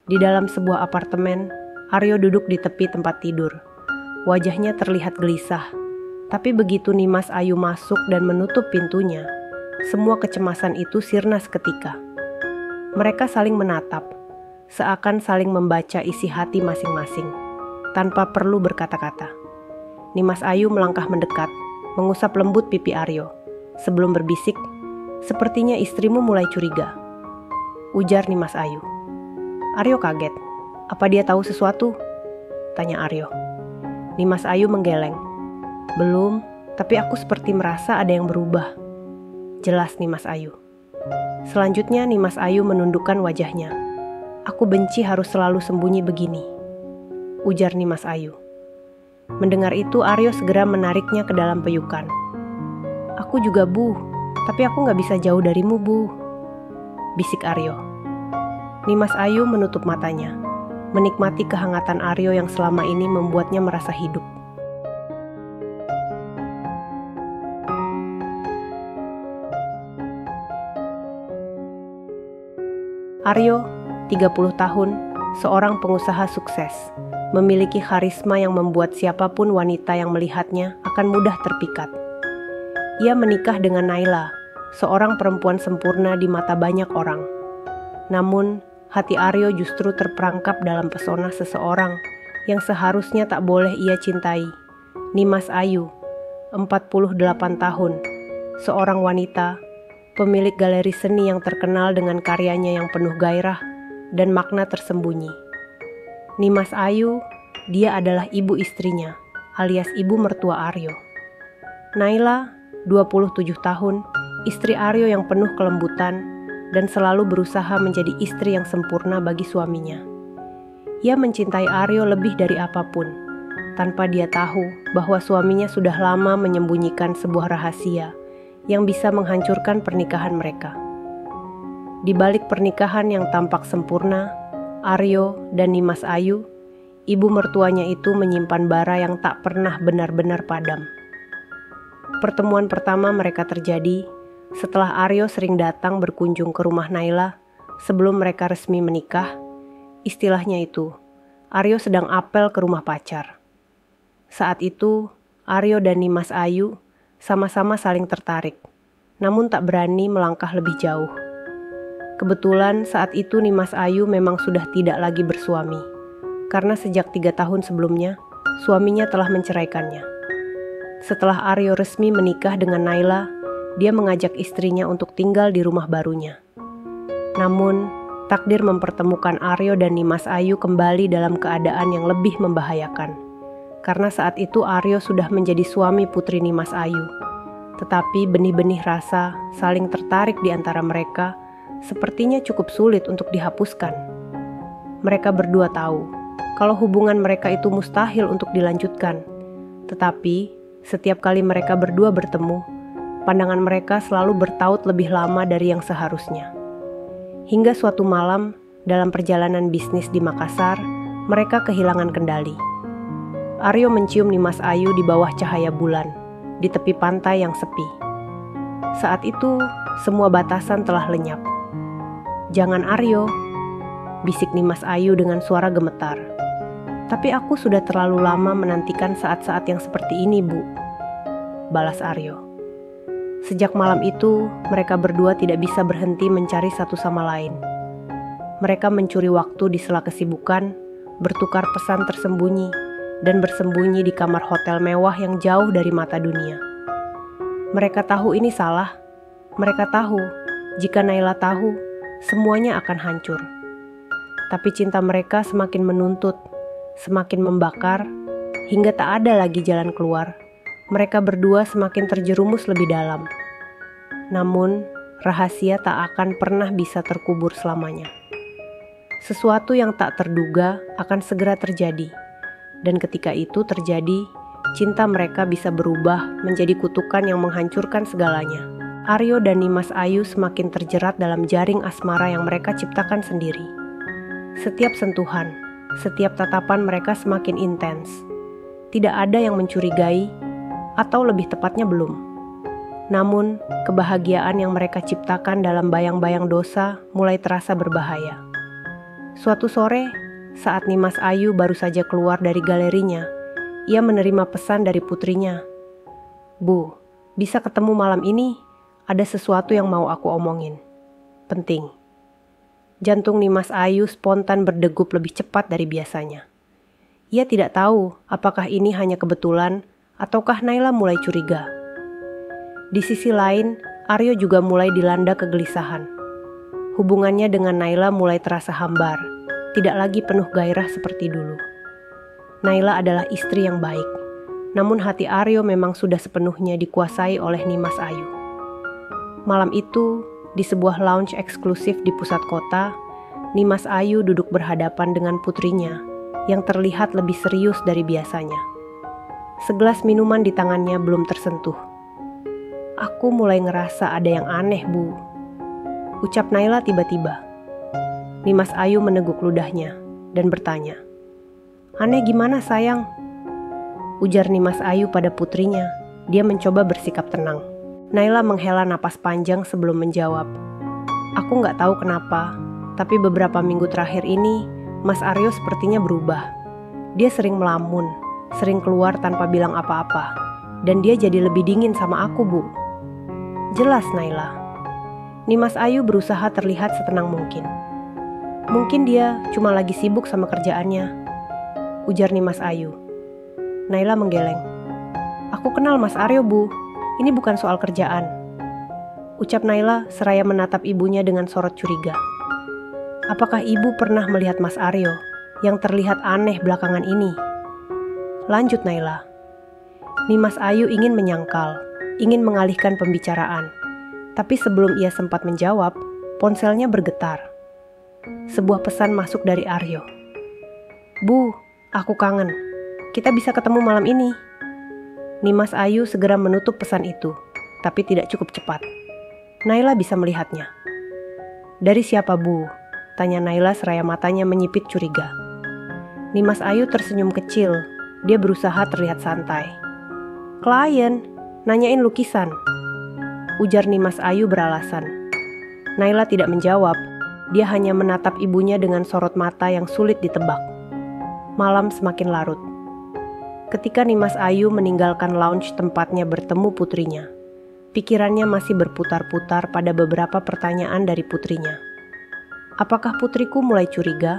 Di dalam sebuah apartemen, Aryo duduk di tepi tempat tidur. Wajahnya terlihat gelisah, tapi begitu Nimas Ayu masuk dan menutup pintunya, semua kecemasan itu sirna seketika. Mereka saling menatap, seakan saling membaca isi hati masing-masing, tanpa perlu berkata-kata. Nimas Ayu melangkah mendekat, mengusap lembut pipi Aryo, sebelum berbisik, "Sepertinya istrimu mulai curiga," ujar Nimas Ayu. Aryo kaget. "Apa dia tahu sesuatu?" tanya Aryo. Nimas Ayu menggeleng. "Belum, tapi aku seperti merasa ada yang berubah," jelas Nimas Ayu. Selanjutnya Nimas Ayu menundukkan wajahnya. "Aku benci harus selalu sembunyi begini," ujar Nimas Ayu. Mendengar itu Aryo segera menariknya ke dalam peyukan. "Aku juga, Bu, tapi aku gak bisa jauh darimu, Bu," bisik Aryo. Nimas Ayu menutup matanya, menikmati kehangatan Aryo yang selama ini membuatnya merasa hidup. Aryo, 30 tahun, seorang pengusaha sukses, memiliki karisma yang membuat siapapun wanita yang melihatnya akan mudah terpikat. Ia menikah dengan Naila, seorang perempuan sempurna di mata banyak orang. Namun, hati Aryo justru terperangkap dalam pesona seseorang yang seharusnya tak boleh ia cintai. Nimas Ayu, 48 tahun, seorang wanita, pemilik galeri seni yang terkenal dengan karyanya yang penuh gairah dan makna tersembunyi. Nimas Ayu, dia adalah ibu istrinya, alias ibu mertua Aryo. Naila, 27 tahun, istri Aryo yang penuh kelembutan dan selalu berusaha menjadi istri yang sempurna bagi suaminya. Ia mencintai Aryo lebih dari apapun, tanpa dia tahu bahwa suaminya sudah lama menyembunyikan sebuah rahasia yang bisa menghancurkan pernikahan mereka. Di balik pernikahan yang tampak sempurna, Aryo dan Nimas Ayu, ibu mertuanya itu menyimpan bara yang tak pernah benar-benar padam. Pertemuan pertama mereka terjadi setelah Aryo sering datang berkunjung ke rumah Naila sebelum mereka resmi menikah. Istilahnya itu, Aryo sedang apel ke rumah pacar. Saat itu, Aryo dan Nimas Ayu sama-sama saling tertarik, namun tak berani melangkah lebih jauh. Kebetulan saat itu Nimas Ayu memang sudah tidak lagi bersuami, karena sejak 3 tahun sebelumnya, suaminya telah menceraikannya. Setelah Aryo resmi menikah dengan Naila, dia mengajak istrinya untuk tinggal di rumah barunya. Namun, takdir mempertemukan Aryo dan Nimas Ayu kembali dalam keadaan yang lebih membahayakan. Karena saat itu Aryo sudah menjadi suami putri Nimas Ayu. Tetapi benih-benih rasa saling tertarik di antara mereka sepertinya cukup sulit untuk dihapuskan. Mereka berdua tahu kalau hubungan mereka itu mustahil untuk dilanjutkan. Tetapi setiap kali mereka berdua bertemu, pandangan mereka selalu bertaut lebih lama dari yang seharusnya. Hingga suatu malam, dalam perjalanan bisnis di Makassar, mereka kehilangan kendali. Aryo mencium Nimas Ayu di bawah cahaya bulan, di tepi pantai yang sepi. Saat itu, semua batasan telah lenyap. "Jangan Aryo," bisik Nimas Ayu dengan suara gemetar. "Tapi aku sudah terlalu lama menantikan saat-saat yang seperti ini, Bu," balas Aryo. Sejak malam itu, mereka berdua tidak bisa berhenti mencari satu sama lain. Mereka mencuri waktu di sela kesibukan, bertukar pesan tersembunyi, dan bersembunyi di kamar hotel mewah yang jauh dari mata dunia. Mereka tahu ini salah. Mereka tahu, jika Naila tahu, semuanya akan hancur. Tapi cinta mereka semakin menuntut, semakin membakar, hingga tak ada lagi jalan keluar. Mereka berdua semakin terjerumus lebih dalam. Namun, rahasia tak akan pernah bisa terkubur selamanya. Sesuatu yang tak terduga akan segera terjadi. Dan ketika itu terjadi, cinta mereka bisa berubah menjadi kutukan yang menghancurkan segalanya. Aryo dan Nimas Ayu semakin terjerat dalam jaring asmara yang mereka ciptakan sendiri. Setiap sentuhan, setiap tatapan mereka semakin intens. Tidak ada yang mencurigai, atau lebih tepatnya belum. Namun, kebahagiaan yang mereka ciptakan dalam bayang-bayang dosa mulai terasa berbahaya. Suatu sore, saat Nimas Ayu baru saja keluar dari galerinya, ia menerima pesan dari putrinya. "Bu, bisa ketemu malam ini? Ada sesuatu yang mau aku omongin. Penting." Jantung Nimas Ayu spontan berdegup lebih cepat dari biasanya. Ia tidak tahu apakah ini hanya kebetulan ataukah Naila mulai curiga. Di sisi lain, Aryo juga mulai dilanda kegelisahan. Hubungannya dengan Naila mulai terasa hambar, tidak lagi penuh gairah seperti dulu. Naila adalah istri yang baik, namun hati Aryo memang sudah sepenuhnya dikuasai oleh Nimas Ayu. Malam itu, di sebuah lounge eksklusif di pusat kota, Nimas Ayu duduk berhadapan dengan putrinya yang terlihat lebih serius dari biasanya. Segelas minuman di tangannya belum tersentuh. "Aku mulai ngerasa ada yang aneh, Bu," ucap Naila tiba-tiba. Nimas Ayu meneguk ludahnya dan bertanya, "Aneh gimana sayang?" Ujar Nimas Ayu pada putrinya. Dia mencoba bersikap tenang. Naila menghela napas panjang sebelum menjawab, "Aku nggak tahu kenapa, tapi beberapa minggu terakhir ini, Mas Aryo sepertinya berubah. Dia sering melamun, sering keluar tanpa bilang apa-apa, dan dia jadi lebih dingin sama aku, Bu." "Jelas, Naila." Nimas Ayu berusaha terlihat setenang mungkin. "Mungkin dia cuma lagi sibuk sama kerjaannya," ujar Nimas Ayu. Naila menggeleng. "Aku kenal Mas Aryo, Bu. Ini bukan soal kerjaan," ucap Naila seraya menatap ibunya dengan sorot curiga. "Apakah ibu pernah melihat Mas Aryo yang terlihat aneh belakangan ini?" Lanjut Naila. Nimas Ayu ingin menyangkal, ingin mengalihkan pembicaraan. Tapi sebelum ia sempat menjawab, ponselnya bergetar. Sebuah pesan masuk dari Aryo. "Bu, aku kangen. Kita bisa ketemu malam ini." Nimas Ayu segera menutup pesan itu, tapi tidak cukup cepat. Naila bisa melihatnya. "Dari siapa, Bu?" tanya Naila seraya matanya menyipit curiga. Nimas Ayu tersenyum kecil. Dia berusaha terlihat santai. "Klien, nanyain lukisan," ujar Nimas Ayu beralasan. Naila tidak menjawab. Dia hanya menatap ibunya dengan sorot mata yang sulit ditebak. Malam semakin larut. Ketika Nimas Ayu meninggalkan lounge tempatnya bertemu putrinya, pikirannya masih berputar-putar pada beberapa pertanyaan dari putrinya. Apakah putriku mulai curiga?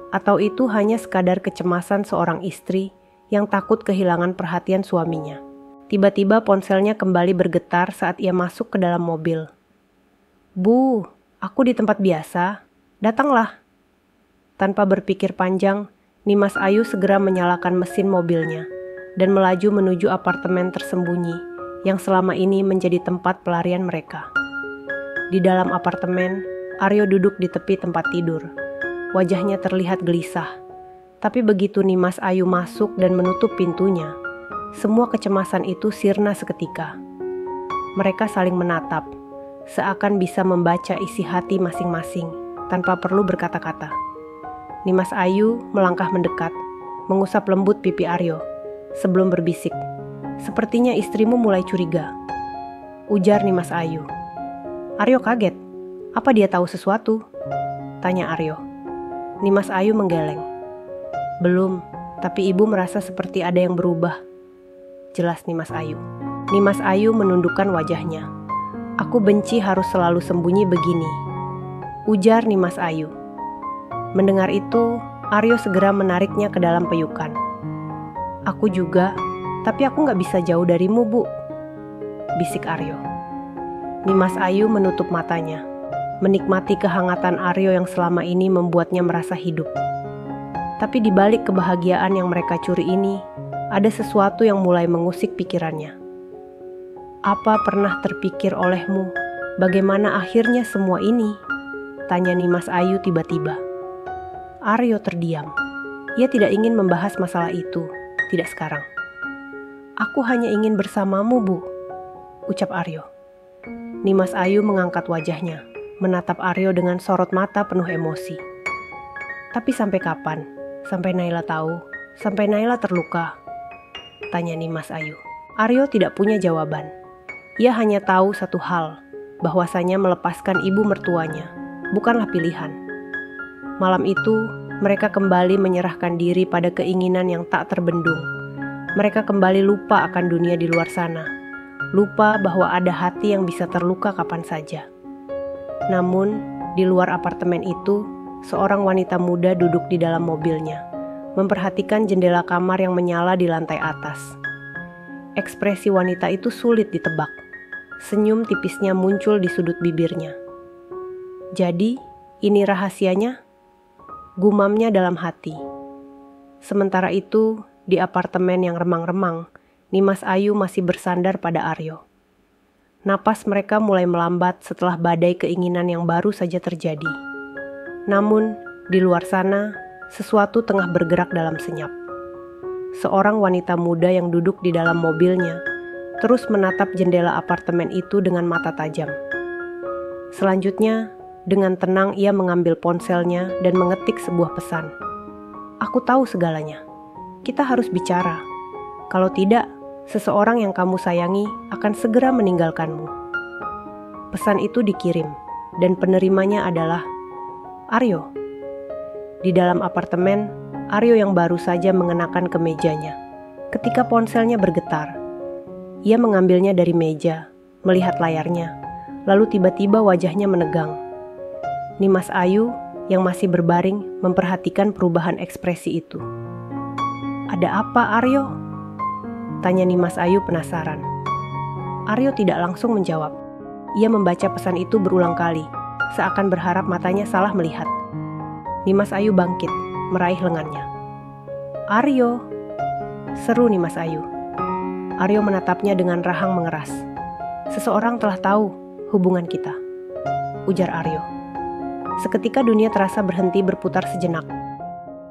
Atau itu hanya sekadar kecemasan seorang istri yang takut kehilangan perhatian suaminya? Tiba-tiba ponselnya kembali bergetar saat ia masuk ke dalam mobil. "Bu, aku di tempat biasa. Datanglah." Tanpa berpikir panjang, Nimas Ayu segera menyalakan mesin mobilnya dan melaju menuju apartemen tersembunyi yang selama ini menjadi tempat pelarian mereka. Di dalam apartemen, Aryo duduk di tepi tempat tidur. Wajahnya terlihat gelisah. Tapi begitu Nimas Ayu masuk dan menutup pintunya, semua kecemasan itu sirna seketika. Mereka saling menatap, seakan bisa membaca isi hati masing-masing tanpa perlu berkata-kata. Nimas Ayu melangkah mendekat, mengusap lembut pipi Aryo, sebelum berbisik, "Sepertinya istrimu mulai curiga," ujar Nimas Ayu. Aryo kaget. "Apa dia tahu sesuatu?" tanya Aryo. Nimas Ayu menggeleng. "Belum, tapi ibu merasa seperti ada yang berubah," jelas Nimas Ayu. Nimas Ayu menundukkan wajahnya. "Aku benci harus selalu sembunyi begini," ujar Nimas Ayu. Mendengar itu, Aryo segera menariknya ke dalam peyukan. "Aku juga, tapi aku gak bisa jauh darimu, Bu," bisik Aryo. Nimas Ayu menutup matanya, menikmati kehangatan Aryo yang selama ini membuatnya merasa hidup. Tapi di balik kebahagiaan yang mereka curi ini, ada sesuatu yang mulai mengusik pikirannya. "Apa pernah terpikir olehmu bagaimana akhirnya semua ini?" tanya Nimas Ayu tiba-tiba. Aryo terdiam. Ia tidak ingin membahas masalah itu, tidak sekarang. "Aku hanya ingin bersamamu, Bu," ucap Aryo. Nimas Ayu mengangkat wajahnya, menatap Aryo dengan sorot mata penuh emosi. "Tapi sampai kapan? Sampai Naila tahu? Sampai Naila terluka?" tanya Nimas Ayu. Aryo tidak punya jawaban. Ia hanya tahu satu hal, bahwasanya melepaskan ibu mertuanya bukanlah pilihan. Malam itu, mereka kembali menyerahkan diri pada keinginan yang tak terbendung. Mereka kembali lupa akan dunia di luar sana. Lupa bahwa ada hati yang bisa terluka kapan saja. Namun, di luar apartemen itu, seorang wanita muda duduk di dalam mobilnya, memperhatikan jendela kamar yang menyala di lantai atas. Ekspresi wanita itu sulit ditebak. Senyum tipisnya muncul di sudut bibirnya. Jadi, ini rahasianya? Gumamnya dalam hati. Sementara itu, di apartemen yang remang-remang, Nimas Ayu masih bersandar pada Aryo. Napas mereka mulai melambat setelah badai keinginan yang baru saja terjadi. Namun, di luar sana, sesuatu tengah bergerak dalam senyap. Seorang wanita muda yang duduk di dalam mobilnya terus menatap jendela apartemen itu dengan mata tajam. Selanjutnya, dengan tenang ia mengambil ponselnya dan mengetik sebuah pesan. "Aku tahu segalanya. Kita harus bicara. Kalau tidak, seseorang yang kamu sayangi akan segera meninggalkanmu." Pesan itu dikirim, dan penerimanya adalah Aryo. Di dalam apartemen, Aryo yang baru saja mengenakan kemejanya. Ketika ponselnya bergetar, ia mengambilnya dari meja, melihat layarnya, lalu tiba-tiba wajahnya menegang. Nimas Ayu yang masih berbaring memperhatikan perubahan ekspresi itu. "Ada apa, Aryo?" tanya Nimas Ayu penasaran. Aryo tidak langsung menjawab. Ia membaca pesan itu berulang kali, seakan berharap matanya salah melihat. Nimas Ayu bangkit, meraih lengannya. "Aryo!" seru Nimas Ayu. Aryo menatapnya dengan rahang mengeras. "Seseorang telah tahu hubungan kita," ujar Aryo. Seketika dunia terasa berhenti berputar sejenak.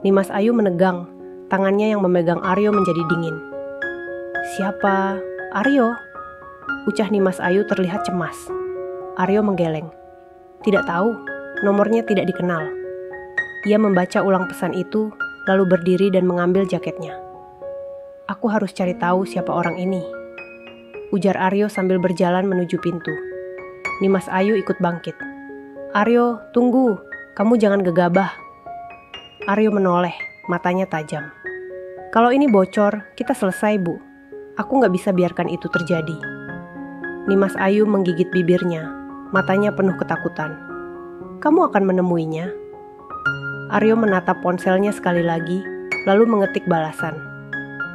Nimas Ayu menegang, tangannya yang memegang Aryo menjadi dingin. "Siapa Aryo?" ucap Nimas Ayu terlihat cemas. Aryo menggeleng. "Tidak tahu, nomornya tidak dikenal." Ia membaca ulang pesan itu, lalu berdiri dan mengambil jaketnya. "Aku harus cari tahu siapa orang ini," ujar Aryo sambil berjalan menuju pintu. Nimas Ayu ikut bangkit. "Aryo, tunggu, kamu jangan gegabah." Aryo menoleh, matanya tajam. "Kalau ini bocor, kita selesai, Bu. Aku nggak bisa biarkan itu terjadi." Nimas Ayu menggigit bibirnya, matanya penuh ketakutan. "Kamu akan menemuinya?" Aryo menatap ponselnya sekali lagi, lalu mengetik balasan.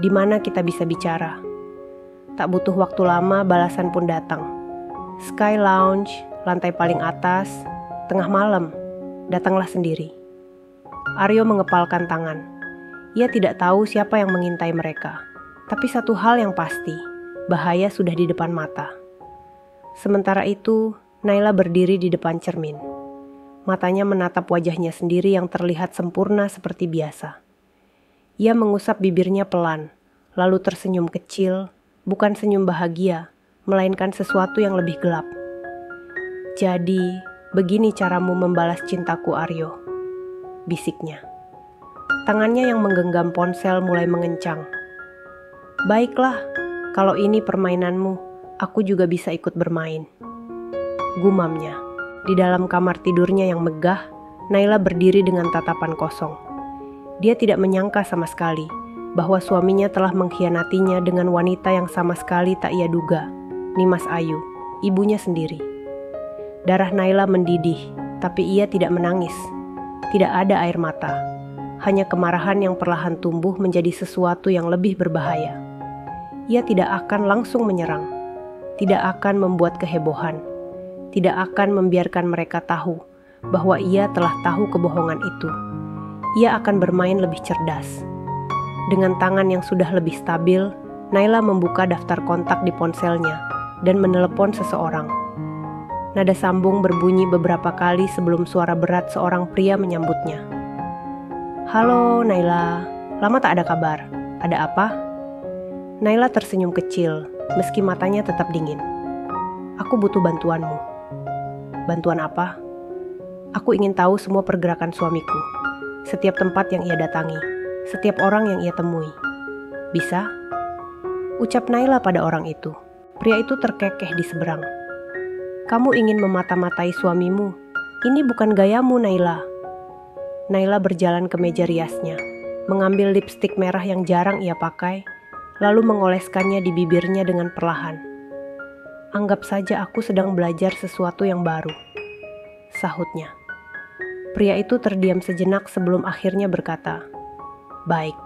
"Di mana kita bisa bicara?" Tak butuh waktu lama, balasan pun datang. "Sky Lounge, lantai paling atas, tengah malam, datanglah sendiri." Aryo mengepalkan tangan. Ia tidak tahu siapa yang mengintai mereka. Tapi satu hal yang pasti, bahaya sudah di depan mata. Sementara itu, Naila berdiri di depan cermin. Matanya menatap wajahnya sendiri yang terlihat sempurna seperti biasa. Ia mengusap bibirnya pelan, lalu tersenyum kecil, bukan senyum bahagia, melainkan sesuatu yang lebih gelap. "Jadi, begini caramu membalas cintaku, Aryo," bisiknya. Tangannya yang menggenggam ponsel mulai mengencang. "Baiklah, kalau ini permainanmu, aku juga bisa ikut bermain," gumamnya. Di dalam kamar tidurnya yang megah, Naila berdiri dengan tatapan kosong. Dia tidak menyangka sama sekali bahwa suaminya telah mengkhianatinya dengan wanita yang sama sekali tak ia duga, Nimas Ayu, ibunya sendiri. Darah Naila mendidih, tapi ia tidak menangis. Tidak ada air mata, hanya kemarahan yang perlahan tumbuh menjadi sesuatu yang lebih berbahaya. Ia tidak akan langsung menyerang, tidak akan membuat kehebohan, tidak akan membiarkan mereka tahu bahwa ia telah tahu kebohongan itu. Ia akan bermain lebih cerdas. Dengan tangan yang sudah lebih stabil, Naila membuka daftar kontak di ponselnya dan menelepon seseorang. Nada sambung berbunyi beberapa kali sebelum suara berat seorang pria menyambutnya. "Halo Naila, lama tak ada kabar. Ada apa?" Naila tersenyum kecil, meski matanya tetap dingin. "Aku butuh bantuanmu." "Bantuan apa?" "Aku ingin tahu semua pergerakan suamiku. Setiap tempat yang ia datangi, setiap orang yang ia temui." "Bisa?" ucap Naila pada orang itu. Pria itu terkekeh di seberang. "Kamu ingin memata-matai suamimu. Ini bukan gayamu, Naila." Naila berjalan ke meja riasnya, mengambil lipstik merah yang jarang ia pakai, lalu mengoleskannya di bibirnya dengan perlahan. "Anggap saja aku sedang belajar sesuatu yang baru," sahutnya. Pria itu terdiam sejenak sebelum akhirnya berkata, "Baik,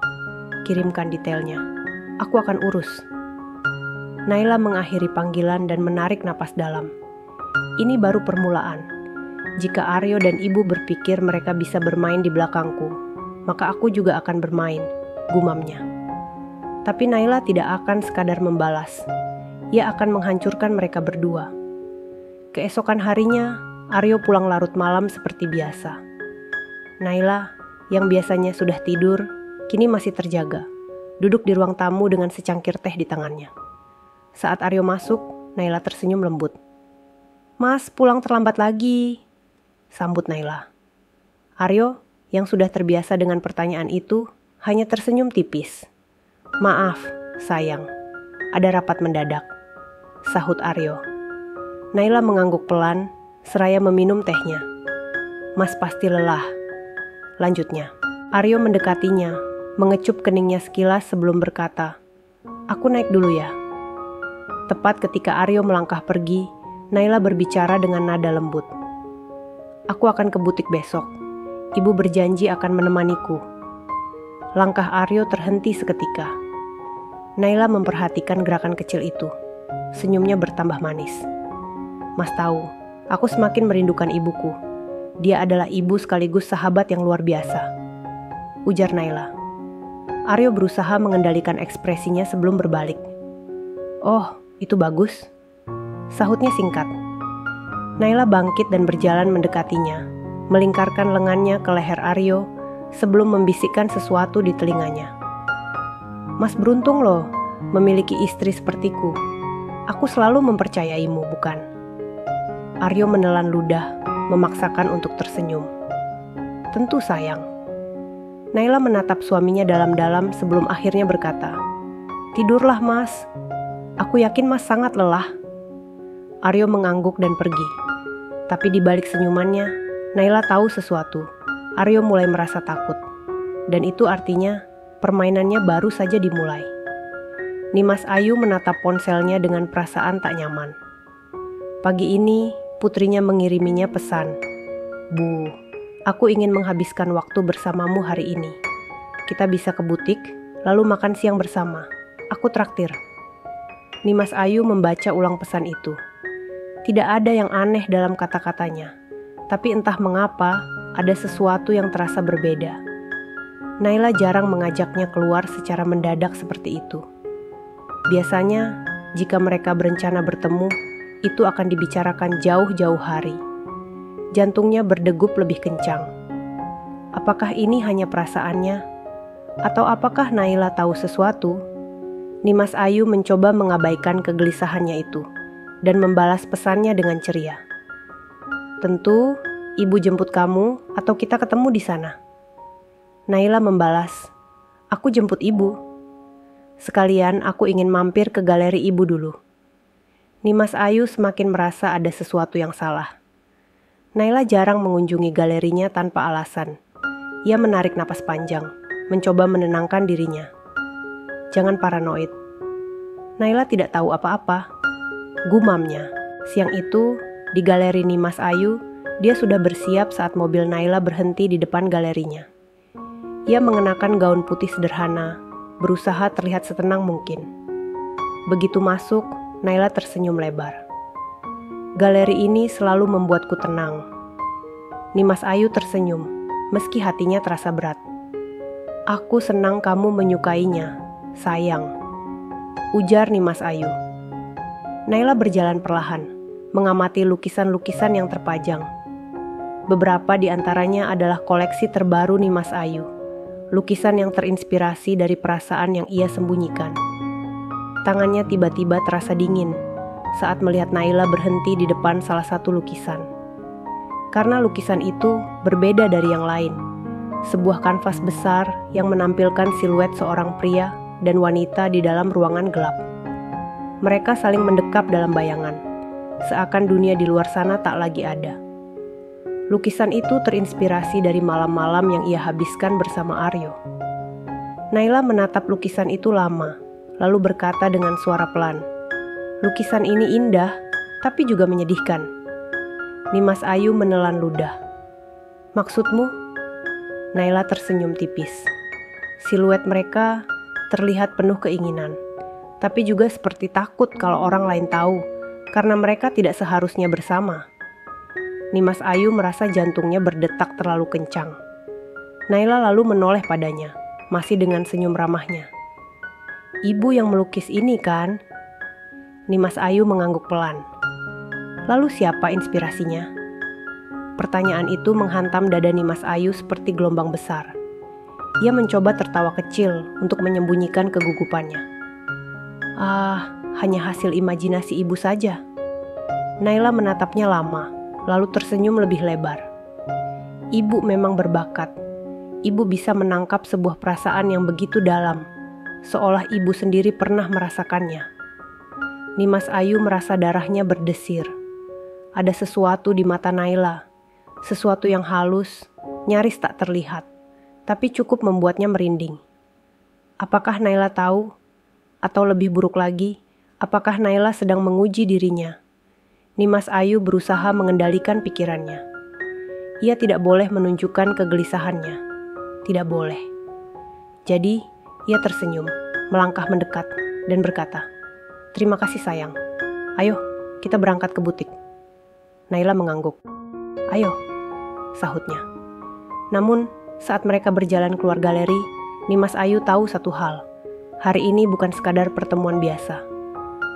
kirimkan detailnya. Aku akan urus." Naila mengakhiri panggilan dan menarik napas dalam. Ini baru permulaan. Jika Aryo dan ibu berpikir mereka bisa bermain di belakangku, maka aku juga akan bermain, gumamnya. Tapi Naila tidak akan sekadar membalas. Ia akan menghancurkan mereka berdua. Keesokan harinya, Aryo pulang larut malam seperti biasa. Naila, yang biasanya sudah tidur, kini masih terjaga, duduk di ruang tamu dengan secangkir teh di tangannya. Saat Aryo masuk, Naila tersenyum lembut. "Mas, pulang terlambat lagi," sambut Naila. Aryo, yang sudah terbiasa dengan pertanyaan itu, hanya tersenyum tipis. "Maaf, sayang, ada rapat mendadak," sahut Aryo. Naila mengangguk pelan, seraya meminum tehnya. "Mas pasti lelah," lanjutnya. Aryo mendekatinya, mengecup keningnya sekilas sebelum berkata, "Aku naik dulu ya." Tepat ketika Aryo melangkah pergi, Naila berbicara dengan nada lembut. "Aku akan ke butik besok. Ibu berjanji akan menemaniku." Langkah Aryo terhenti seketika. Naila memperhatikan gerakan kecil itu. Senyumnya bertambah manis. "Mas tahu, aku semakin merindukan ibuku. Dia adalah ibu sekaligus sahabat yang luar biasa," ujar Naila. Aryo berusaha mengendalikan ekspresinya sebelum berbalik. "Oh, itu bagus," sahutnya singkat. Naila bangkit dan berjalan mendekatinya, melingkarkan lengannya ke leher Aryo sebelum membisikkan sesuatu di telinganya. "Mas beruntung loh, memiliki istri sepertiku. Aku selalu mempercayaimu, bukan?" Aryo menelan ludah, memaksakan untuk tersenyum. "Tentu sayang." Naila menatap suaminya dalam-dalam sebelum akhirnya berkata, "Tidurlah mas, aku yakin mas sangat lelah." Aryo mengangguk dan pergi. Tapi di balik senyumannya, Naila tahu sesuatu. Aryo mulai merasa takut. Dan itu artinya permainannya baru saja dimulai. Nimas Ayu menatap ponselnya dengan perasaan tak nyaman. Pagi ini, putrinya mengiriminya pesan. "Bu, aku ingin menghabiskan waktu bersamamu hari ini. Kita bisa ke butik, lalu makan siang bersama. Aku traktir." Nimas Ayu membaca ulang pesan itu. Tidak ada yang aneh dalam kata-katanya, tapi entah mengapa ada sesuatu yang terasa berbeda. Naila jarang mengajaknya keluar secara mendadak seperti itu. Biasanya, jika mereka berencana bertemu, itu akan dibicarakan jauh-jauh hari. Jantungnya berdegup lebih kencang. Apakah ini hanya perasaannya? Atau apakah Naila tahu sesuatu? Nimas Ayu mencoba mengabaikan kegelisahannya itu dan membalas pesannya dengan ceria. "Tentu, ibu jemput kamu atau kita ketemu di sana." Naila membalas, "Aku jemput ibu. Sekalian aku ingin mampir ke galeri ibu dulu." Nimas Ayu semakin merasa ada sesuatu yang salah. Naila jarang mengunjungi galerinya tanpa alasan. Ia menarik napas panjang, mencoba menenangkan dirinya. "Jangan paranoid." Naila tidak tahu apa-apa. Gumamnya. Siang itu, di galeri Nimas Ayu, dia sudah bersiap saat mobil Naila berhenti di depan galerinya. Ia mengenakan gaun putih sederhana, berusaha terlihat setenang mungkin. Begitu masuk, Naila tersenyum lebar. "Galeri ini selalu membuatku tenang." Nimas Ayu tersenyum, meski hatinya terasa berat. "Aku senang kamu menyukainya, sayang," ujar Nimas Ayu. Naila berjalan perlahan, mengamati lukisan-lukisan yang terpajang. Beberapa di antaranya adalah koleksi terbaru Nimas Ayu, lukisan yang terinspirasi dari perasaan yang ia sembunyikan. Tangannya tiba-tiba terasa dingin saat melihat Naila berhenti di depan salah satu lukisan. Karena lukisan itu berbeda dari yang lain. Sebuah kanvas besar yang menampilkan siluet seorang pria dan wanita di dalam ruangan gelap. Mereka saling mendekap dalam bayangan, seakan dunia di luar sana tak lagi ada. Lukisan itu terinspirasi dari malam-malam yang ia habiskan bersama Aryo. Naila menatap lukisan itu lama, lalu berkata dengan suara pelan, "Lukisan ini indah, tapi juga menyedihkan." Nimas Ayu menelan ludah. "Maksudmu?" Naila tersenyum tipis. Siluet mereka terlihat penuh keinginan, tapi juga seperti takut kalau orang lain tahu, karena mereka tidak seharusnya bersama. Nimas Ayu merasa jantungnya berdetak terlalu kencang. Naila lalu menoleh padanya, masih dengan senyum ramahnya. "Ibu yang melukis ini kan?" Nimas Ayu mengangguk pelan. "Lalu siapa inspirasinya?" Pertanyaan itu menghantam dada Nimas Ayu seperti gelombang besar. Ia mencoba tertawa kecil untuk menyembunyikan kegugupannya. Hanya hasil imajinasi ibu saja." Naila menatapnya lama, lalu tersenyum lebih lebar. "Ibu memang berbakat. Ibu bisa menangkap sebuah perasaan yang begitu dalam, seolah ibu sendiri pernah merasakannya." Nimas Ayu merasa darahnya berdesir. Ada sesuatu di mata Naila, sesuatu yang halus, nyaris tak terlihat, tapi cukup membuatnya merinding. Apakah Naila tahu? Atau lebih buruk lagi, apakah Naila sedang menguji dirinya? Nimas Ayu berusaha mengendalikan pikirannya. Ia tidak boleh menunjukkan kegelisahannya. Tidak boleh. Jadi, ia tersenyum, melangkah mendekat, dan berkata, "Terima kasih sayang. Ayo, kita berangkat ke butik." Naila mengangguk. "Ayo," sahutnya. Namun, saat mereka berjalan keluar galeri, Nimas Ayu tahu satu hal. Hari ini bukan sekadar pertemuan biasa.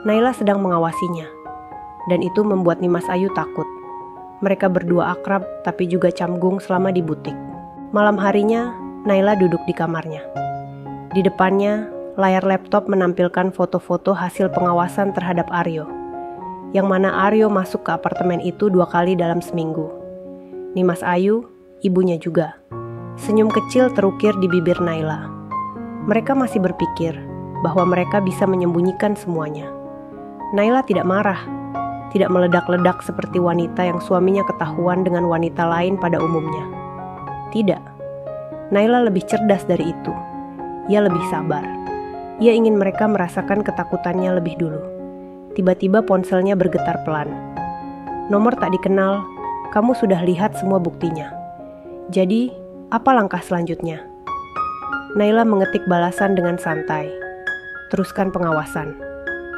Naila sedang mengawasinya. Dan itu membuat Nimas Ayu takut. Mereka berdua akrab tapi juga canggung selama di butik. Malam harinya, Naila duduk di kamarnya. Di depannya, layar laptop menampilkan foto-foto hasil pengawasan terhadap Aryo. Yang mana Aryo masuk ke apartemen itu 2 kali dalam seminggu. Nimas Ayu, ibunya juga. Senyum kecil terukir di bibir Naila. Mereka masih berpikir bahwa mereka bisa menyembunyikan semuanya. Naila tidak marah. Tidak meledak-ledak seperti wanita yang suaminya ketahuan dengan wanita lain pada umumnya. Tidak. Naila lebih cerdas dari itu. Ia lebih sabar. Ia ingin mereka merasakan ketakutannya lebih dulu. Tiba-tiba ponselnya bergetar pelan. "Nomor tak dikenal, kamu sudah lihat semua buktinya. Jadi, apa langkah selanjutnya?" Naila mengetik balasan dengan santai. "Teruskan pengawasan.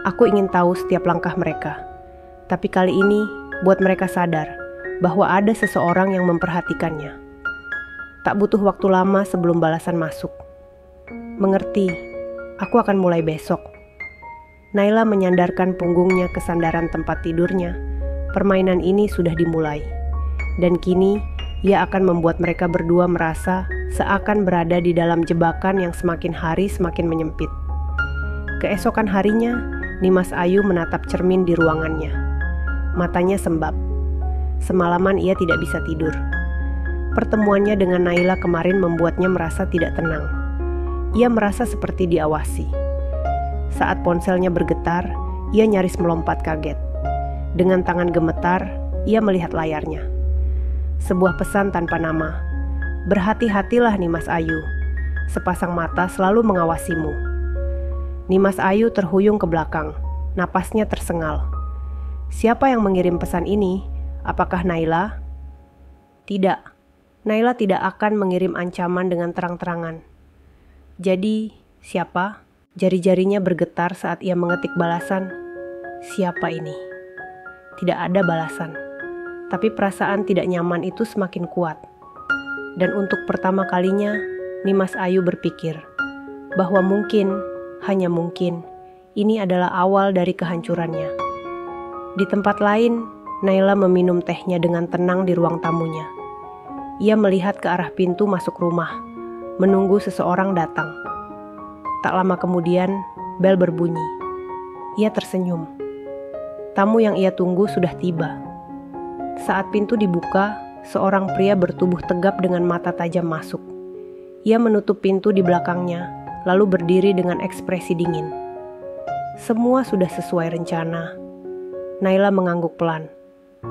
Aku ingin tahu setiap langkah mereka. Tapi kali ini, buat mereka sadar bahwa ada seseorang yang memperhatikannya." Tak butuh waktu lama sebelum balasan masuk. "Mengerti, aku akan mulai besok." Naila menyandarkan punggungnya ke sandaran tempat tidurnya. Permainan ini sudah dimulai. Dan kini, ia akan membuat mereka berdua merasa seakan berada di dalam jebakan yang semakin hari semakin menyempit. Keesokan harinya, Nimas Ayu menatap cermin di ruangannya. Matanya sembab. Semalaman ia tidak bisa tidur. Pertemuannya dengan Naila kemarin membuatnya merasa tidak tenang. Ia merasa seperti diawasi. Saat ponselnya bergetar, ia nyaris melompat kaget. Dengan tangan gemetar, ia melihat layarnya. Sebuah pesan tanpa nama. "Berhati-hatilah Nimas Ayu. Sepasang mata selalu mengawasimu." Nimas Ayu terhuyung ke belakang. Napasnya tersengal. Siapa yang mengirim pesan ini? Apakah Naila? Tidak. Naila tidak akan mengirim ancaman dengan terang-terangan. Jadi, siapa? Jari-jarinya bergetar saat ia mengetik balasan. Siapa ini? Tidak ada balasan. Tapi perasaan tidak nyaman itu semakin kuat. Dan untuk pertama kalinya, Nimas Ayu berpikir bahwa mungkin, hanya mungkin, ini adalah awal dari kehancurannya. Di tempat lain, Naila meminum tehnya dengan tenang di ruang tamunya. Ia melihat ke arah pintu masuk rumah, menunggu seseorang datang. Tak lama kemudian, bel berbunyi. Ia tersenyum. Tamu yang ia tunggu sudah tiba. Saat pintu dibuka, seorang pria bertubuh tegap dengan mata tajam masuk. Ia menutup pintu di belakangnya, lalu berdiri dengan ekspresi dingin. Semua sudah sesuai rencana. Naila mengangguk pelan.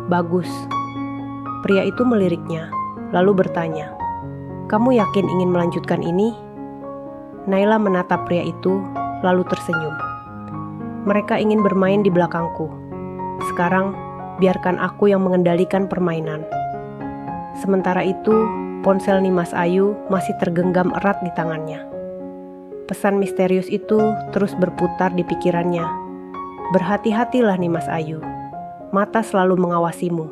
Bagus. Pria itu meliriknya, lalu bertanya, "Kamu yakin ingin melanjutkan ini?" Naila menatap pria itu, lalu tersenyum. "Mereka ingin bermain di belakangku. Sekarang, biarkan aku yang mengendalikan permainan." Sementara itu, ponsel Nimas Ayu masih tergenggam erat di tangannya. Pesan misterius itu terus berputar di pikirannya. "Berhati-hatilah Nimas Ayu, mata selalu mengawasimu."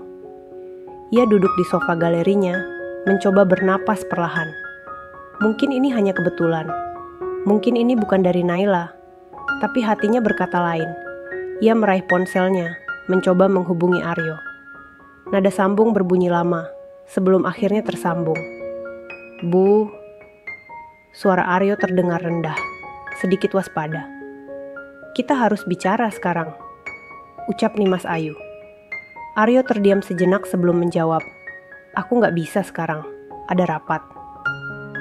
Ia duduk di sofa galerinya, mencoba bernapas perlahan. Mungkin ini hanya kebetulan. Mungkin ini bukan dari Naila. Tapi hatinya berkata lain. Ia meraih ponselnya, mencoba menghubungi Aryo. Nada sambung berbunyi lama, sebelum akhirnya tersambung. "Bu." Suara Aryo terdengar rendah, sedikit waspada. "Kita harus bicara sekarang," ucap Nimas Ayu. Aryo terdiam sejenak sebelum menjawab. "Aku nggak bisa sekarang, ada rapat."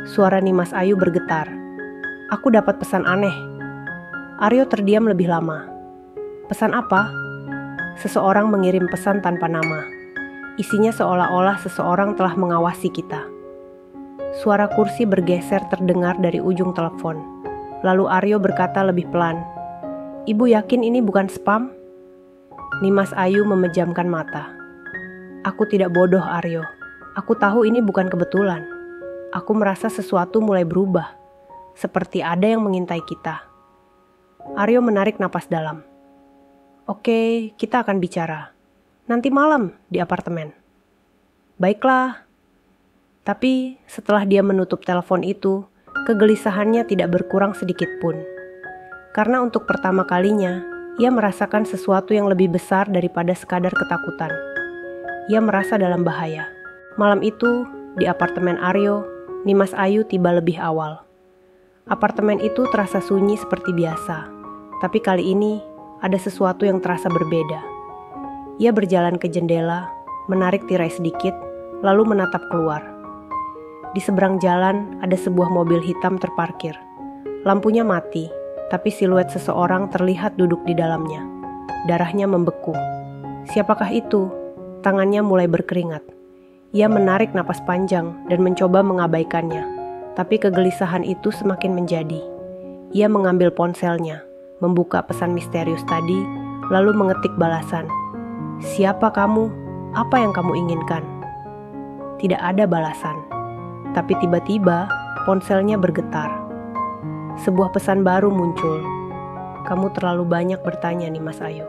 Suara Nimas Ayu bergetar. "Aku dapat pesan aneh." Aryo terdiam lebih lama. "Pesan apa?" "Seseorang mengirim pesan tanpa nama. Isinya seolah-olah seseorang telah mengawasi kita." Suara kursi bergeser terdengar dari ujung telepon. Lalu Aryo berkata lebih pelan, "Ibu yakin ini bukan spam?" Nimas Ayu memejamkan mata. "Aku tidak bodoh, Aryo. Aku tahu ini bukan kebetulan. Aku merasa sesuatu mulai berubah. Seperti ada yang mengintai kita." Aryo menarik napas dalam. "Oke, kita akan bicara. Nanti malam di apartemen." "Baiklah." Tapi setelah dia menutup telepon itu, kegelisahannya tidak berkurang sedikit pun. Karena untuk pertama kalinya, ia merasakan sesuatu yang lebih besar daripada sekadar ketakutan. Ia merasa dalam bahaya. Malam itu, di apartemen Aryo, Nimas Ayu tiba lebih awal. Apartemen itu terasa sunyi seperti biasa, tapi kali ini ada sesuatu yang terasa berbeda. Ia berjalan ke jendela, menarik tirai sedikit, lalu menatap keluar. Di seberang jalan ada sebuah mobil hitam terparkir. Lampunya mati, tapi siluet seseorang terlihat duduk di dalamnya. Darahnya membeku. Siapakah itu? Tangannya mulai berkeringat. Ia menarik napas panjang dan mencoba mengabaikannya, tapi kegelisahan itu semakin menjadi. Ia mengambil ponselnya, membuka pesan misterius tadi, lalu mengetik balasan. "Siapa kamu? Apa yang kamu inginkan?" Tidak ada balasan. Tapi tiba-tiba ponselnya bergetar. Sebuah pesan baru muncul. "Kamu terlalu banyak bertanya, Nimas Ayu.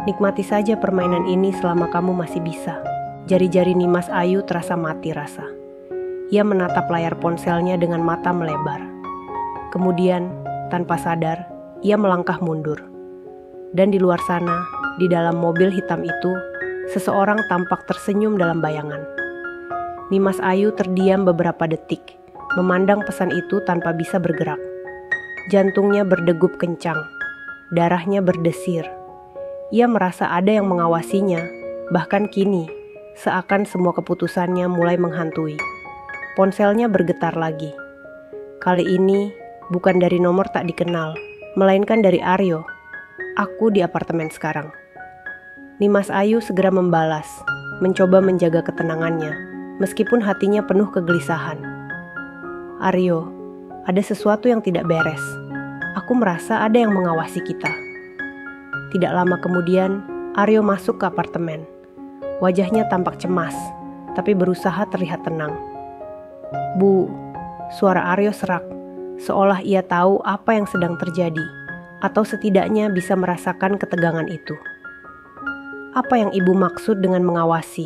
Nikmati saja permainan ini selama kamu masih bisa." Jari-jari Nimas Ayu terasa mati rasa. Ia menatap layar ponselnya dengan mata melebar. Kemudian, tanpa sadar, ia melangkah mundur. Dan di luar sana, di dalam mobil hitam itu, seseorang tampak tersenyum dalam bayangan. Nimas Ayu terdiam beberapa detik, memandang pesan itu tanpa bisa bergerak. Jantungnya berdegup kencang, darahnya berdesir. Ia merasa ada yang mengawasinya, bahkan kini, seakan semua keputusannya mulai menghantui. Ponselnya bergetar lagi. Kali ini, bukan dari nomor tak dikenal, melainkan dari Aryo. "Aku di apartemen sekarang." Nimas Ayu segera membalas, mencoba menjaga ketenangannya, meskipun hatinya penuh kegelisahan. "Aryo, ada sesuatu yang tidak beres. Aku merasa ada yang mengawasi kita." Tidak lama kemudian, Aryo masuk ke apartemen. Wajahnya tampak cemas, tapi berusaha terlihat tenang. "Bu," suara Aryo serak, seolah ia tahu apa yang sedang terjadi, atau setidaknya bisa merasakan ketegangan itu. "Apa yang ibu maksud dengan mengawasi?"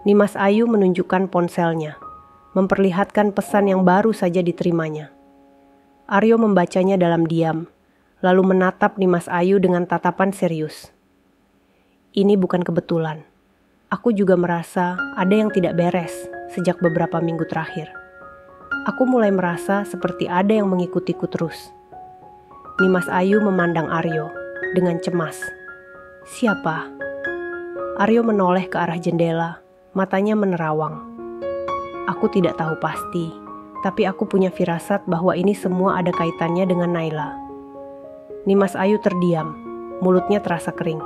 Nimas Ayu menunjukkan ponselnya, memperlihatkan pesan yang baru saja diterimanya. Aryo membacanya dalam diam, lalu menatap Nimas Ayu dengan tatapan serius. "Ini bukan kebetulan. Aku juga merasa ada yang tidak beres sejak beberapa minggu terakhir. Aku mulai merasa seperti ada yang mengikutiku terus." Nimas Ayu memandang Aryo dengan cemas. "Siapa?" Aryo menoleh ke arah jendela, matanya menerawang. "Aku tidak tahu pasti, tapi aku punya firasat bahwa ini semua ada kaitannya dengan Naila." Nimas Ayu terdiam, mulutnya terasa kering.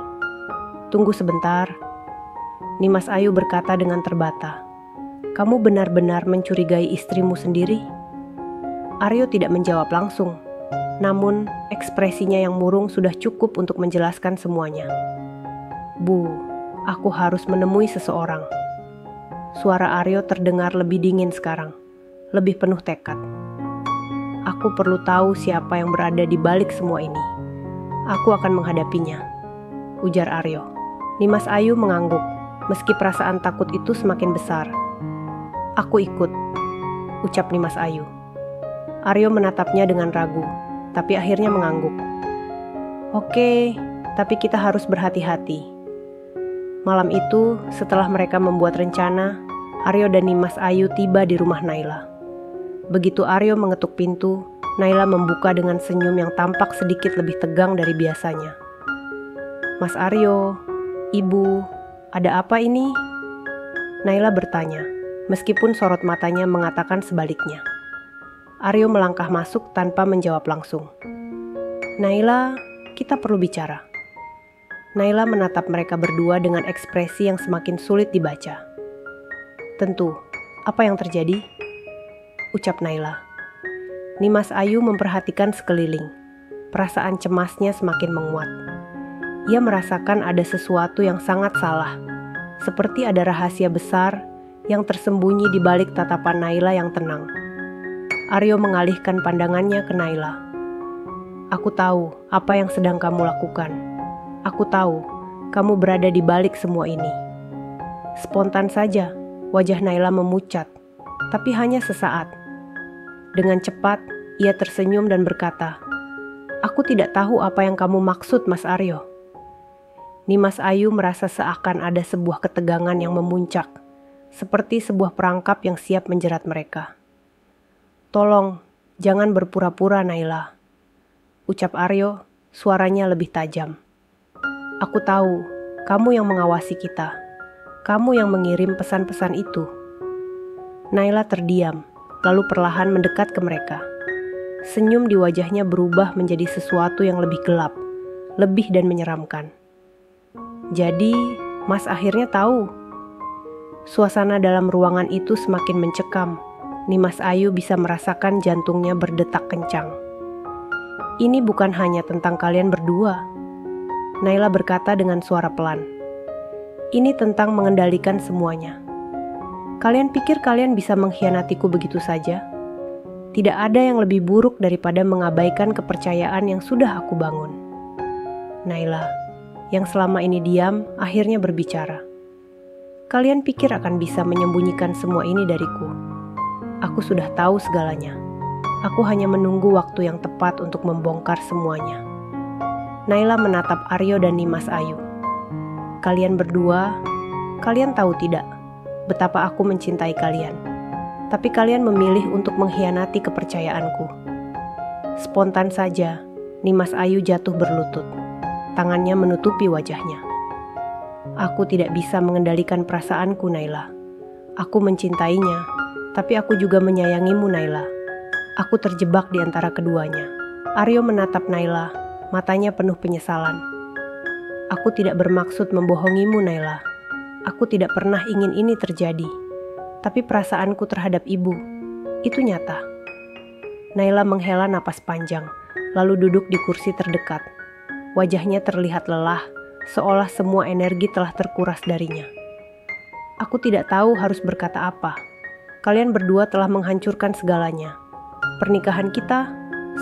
"Tunggu sebentar." Nimas Ayu berkata dengan terbata. Kamu benar-benar mencurigai istrimu sendiri? Aryo tidak menjawab langsung. Namun, ekspresinya yang murung sudah cukup untuk menjelaskan semuanya. Bu, aku harus menemui seseorang. Suara Aryo terdengar lebih dingin sekarang, lebih penuh tekad. Aku perlu tahu siapa yang berada di balik semua ini. Aku akan menghadapinya, ujar Aryo. Nimas Ayu mengangguk, meski perasaan takut itu semakin besar. Aku ikut, ucap Nimas Ayu. Aryo menatapnya dengan ragu, tapi akhirnya mengangguk. Oke, tapi kita harus berhati-hati. Malam itu, setelah mereka membuat rencana, Aryo dan Nimas Ayu tiba di rumah Naila. Begitu Aryo mengetuk pintu, Naila membuka dengan senyum yang tampak sedikit lebih tegang dari biasanya. Mas Aryo, Ibu, ada apa ini? Naila bertanya, meskipun sorot matanya mengatakan sebaliknya. Aryo melangkah masuk tanpa menjawab langsung. Naila, kita perlu bicara. Naila menatap mereka berdua dengan ekspresi yang semakin sulit dibaca. Tentu, apa yang terjadi? Ucap Naila. Nimas Ayu memperhatikan sekeliling. Perasaan cemasnya semakin menguat. Ia merasakan ada sesuatu yang sangat salah. Seperti ada rahasia besar yang tersembunyi di balik tatapan Naila yang tenang. Aryo mengalihkan pandangannya ke Naila. Aku tahu apa yang sedang kamu lakukan. Aku tahu kamu berada di balik semua ini. Spontan saja wajah Naila memucat, tapi hanya sesaat. Dengan cepat ia tersenyum dan berkata, Aku tidak tahu apa yang kamu maksud, Mas Aryo. Nimas Ayu merasa seakan ada sebuah ketegangan yang memuncak, seperti sebuah perangkap yang siap menjerat mereka. Tolong, jangan berpura-pura Naila, ucap Aryo, suaranya lebih tajam. Aku tahu, kamu yang mengawasi kita. Kamu yang mengirim pesan-pesan itu. Naila terdiam, lalu perlahan mendekat ke mereka. Senyum di wajahnya berubah menjadi sesuatu yang lebih gelap, lebih dan menyeramkan. Jadi, Mas akhirnya tahu. Suasana dalam ruangan itu semakin mencekam. Nimas Ayu bisa merasakan jantungnya berdetak kencang. Ini bukan hanya tentang kalian berdua. Naila berkata dengan suara pelan. Ini tentang mengendalikan semuanya. Kalian pikir kalian bisa mengkhianatiku begitu saja? Tidak ada yang lebih buruk daripada mengabaikan kepercayaan yang sudah aku bangun. Naila, yang selama ini diam, akhirnya berbicara. Kalian pikir akan bisa menyembunyikan semua ini dariku? Aku sudah tahu segalanya. Aku hanya menunggu waktu yang tepat untuk membongkar semuanya. Naila menatap Aryo dan Nimas Ayu. Kalian berdua, kalian tahu tidak betapa aku mencintai kalian. Tapi kalian memilih untuk mengkhianati kepercayaanku. Spontan saja, Nimas Ayu jatuh berlutut. Tangannya menutupi wajahnya. Aku tidak bisa mengendalikan perasaanku, Naila. Aku mencintainya, tapi aku juga menyayangimu, Naila. Aku terjebak di antara keduanya. Aryo menatap Naila, matanya penuh penyesalan. Aku tidak bermaksud membohongimu, Naila. Aku tidak pernah ingin ini terjadi. Tapi perasaanku terhadap ibu, itu nyata. Naila menghela napas panjang, lalu duduk di kursi terdekat. Wajahnya terlihat lelah, seolah semua energi telah terkuras darinya. Aku tidak tahu harus berkata apa. Kalian berdua telah menghancurkan segalanya. Pernikahan kita,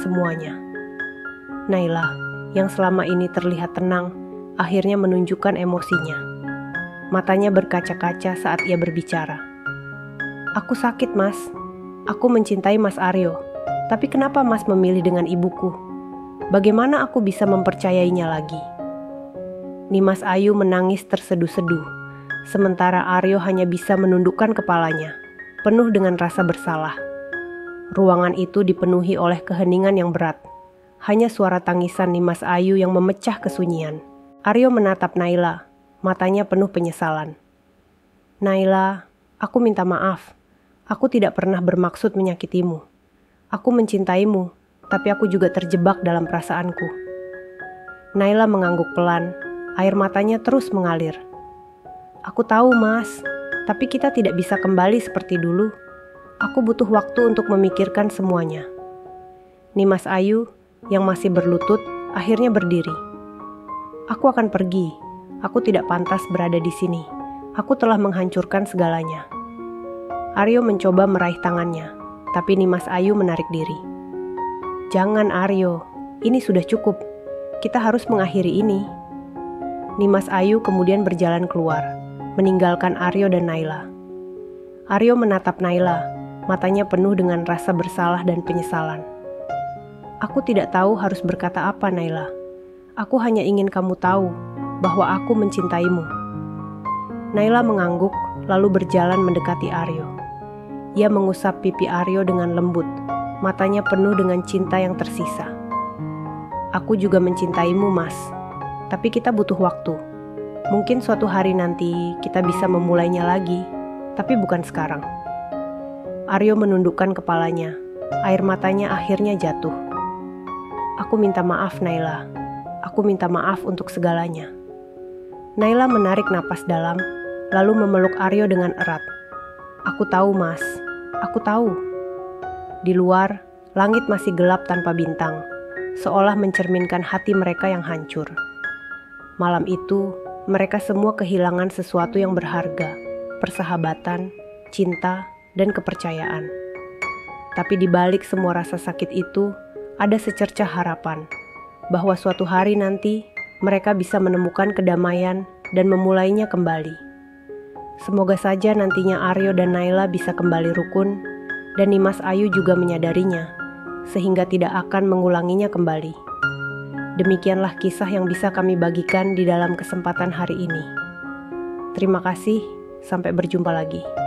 semuanya. Naila, yang selama ini terlihat tenang, akhirnya menunjukkan emosinya. Matanya berkaca-kaca saat ia berbicara. Aku sakit, Mas. Aku mencintai Mas Aryo. Tapi kenapa Mas memilih dengan ibuku? Bagaimana aku bisa mempercayainya lagi? Nimas Ayu menangis terseduh-seduh, sementara Aryo hanya bisa menundukkan kepalanya, penuh dengan rasa bersalah. Ruangan itu dipenuhi oleh keheningan yang berat. Hanya suara tangisan Nimas Ayu yang memecah kesunyian. Aryo menatap Naila, matanya penuh penyesalan. Naila, aku minta maaf. Aku tidak pernah bermaksud menyakitimu. Aku mencintaimu, tapi aku juga terjebak dalam perasaanku. Naila mengangguk pelan, air matanya terus mengalir. Aku tahu, Mas, tapi kita tidak bisa kembali seperti dulu. Aku butuh waktu untuk memikirkan semuanya. Nimas Ayu yang masih berlutut akhirnya berdiri. Aku akan pergi. Aku tidak pantas berada di sini. Aku telah menghancurkan segalanya. Aryo mencoba meraih tangannya, tapi Nimas Ayu menarik diri. Jangan, Aryo. Ini sudah cukup. Kita harus mengakhiri ini. Nimas Ayu kemudian berjalan keluar, meninggalkan Aryo dan Naila. Aryo menatap Naila, matanya penuh dengan rasa bersalah dan penyesalan. Aku tidak tahu harus berkata apa, Naila. Aku hanya ingin kamu tahu bahwa aku mencintaimu. Naila mengangguk, lalu berjalan mendekati Aryo. Ia mengusap pipi Aryo dengan lembut, matanya penuh dengan cinta yang tersisa. Aku juga mencintaimu, Mas. Tapi kita butuh waktu. Mungkin suatu hari nanti kita bisa memulainya lagi, tapi bukan sekarang. Aryo menundukkan kepalanya. Air matanya akhirnya jatuh. Aku minta maaf, Naila. Aku minta maaf untuk segalanya. Naila menarik napas dalam, lalu memeluk Aryo dengan erat. Aku tahu, Mas. Aku tahu. Di luar, langit masih gelap tanpa bintang, seolah mencerminkan hati mereka yang hancur. Malam itu, mereka semua kehilangan sesuatu yang berharga, persahabatan, cinta, dan kepercayaan. Tapi di balik semua rasa sakit itu, ada secercah harapan bahwa suatu hari nanti mereka bisa menemukan kedamaian dan memulainya kembali. Semoga saja nantinya Aryo dan Naila bisa kembali rukun dan Nimas Ayu juga menyadarinya, sehingga tidak akan mengulanginya kembali. Demikianlah kisah yang bisa kami bagikan di dalam kesempatan hari ini. Terima kasih, sampai berjumpa lagi.